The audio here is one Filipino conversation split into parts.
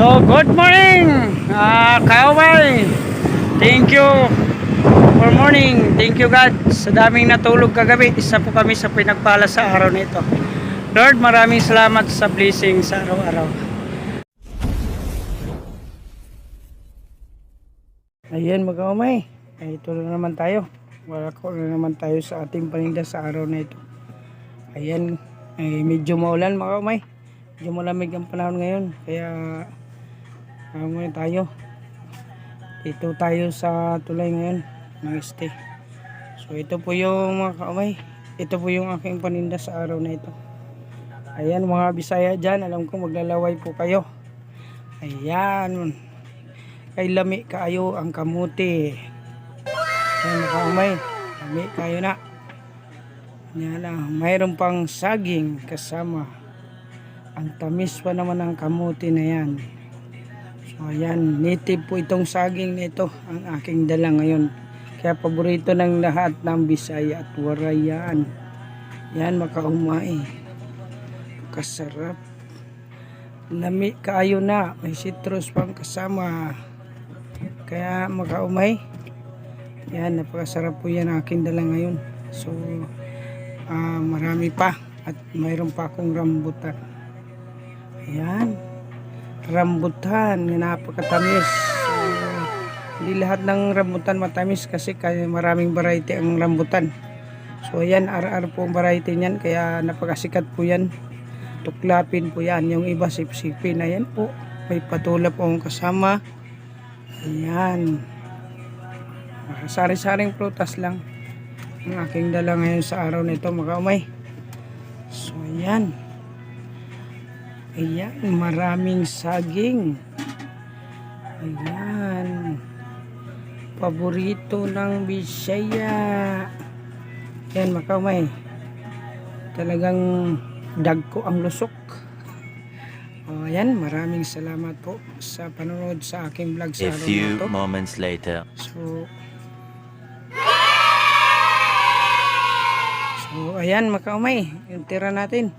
So, good morning, kaaway. Thank you for morning. Thank you God sa daming natulog kagabi. Isa po kami sa pinagpala sa araw nito. Lord, maraming salamat sa blessing sa araw-araw. Ayan mga kaaway, ito na naman tayo. Walako na naman tayo sa ating paninda sa araw na ito. Ayan, medyo maulan mga kaaway. Medyo malamig ang panahon ngayon. Kaya muna tayo. Dito tayo sa tulay ngayon. Mag-stay. So ito po yung mga kaaway. Ito po yung aking paninda sa araw na ito. Ayan mga Bisaya dyan. Alam ko maglalaway po kayo. Ayan. Kay lami kayo ang kamuti. Ayan mga kaaway. Lami kayo na. Yan na. Mayroon pang saging kasama. Ang tamis pa naman ng kamuti na yan. So ayan, native po itong saging nito ang aking dala ngayon. Kaya paborito ng lahat ng Bisaya at Waray yan. Yan makaumay. Kasarap. Lami kaayo na, may citrus pang kasama. Kaya makaumay. Yan, napakasarap po yan ang aking dala ngayon. So marami pa at mayroon pa akong rambutan. Ayan. Rambutan na napakatamis. Hindi lahat ng rambutan matamis kasi kaya maraming variety ang rambutan. So ayan, ar-ar po ang variety niyan kaya napakasikat po yan. Tuklapin po yan. Yung iba sipsipin. Ayan po. May patula po ang kasama. Ayan. Sari-saring prutas lang ang aking dala ngayon sa araw nito mga umay. So ayan. Ayan, maraming saging. Ayan. Paborito ng Bisaya. Ayan, makaumay. Talagang dagko ang lusok. O, ayan, maraming salamat po sa panonood sa aking vlog sa araw na ito. A few moments later. So ayan, makaumay. Yung tira natin.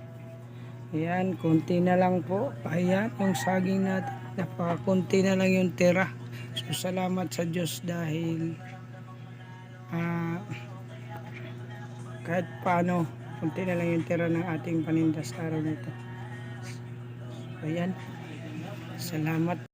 Ayan, konti na lang po. Ayan, yung saging natin. Napakakunti na lang yung tira. So, salamat sa Diyos dahil kahit paano, konti na lang yung tira ng ating paninda sa araw nito. So, ayan, salamat.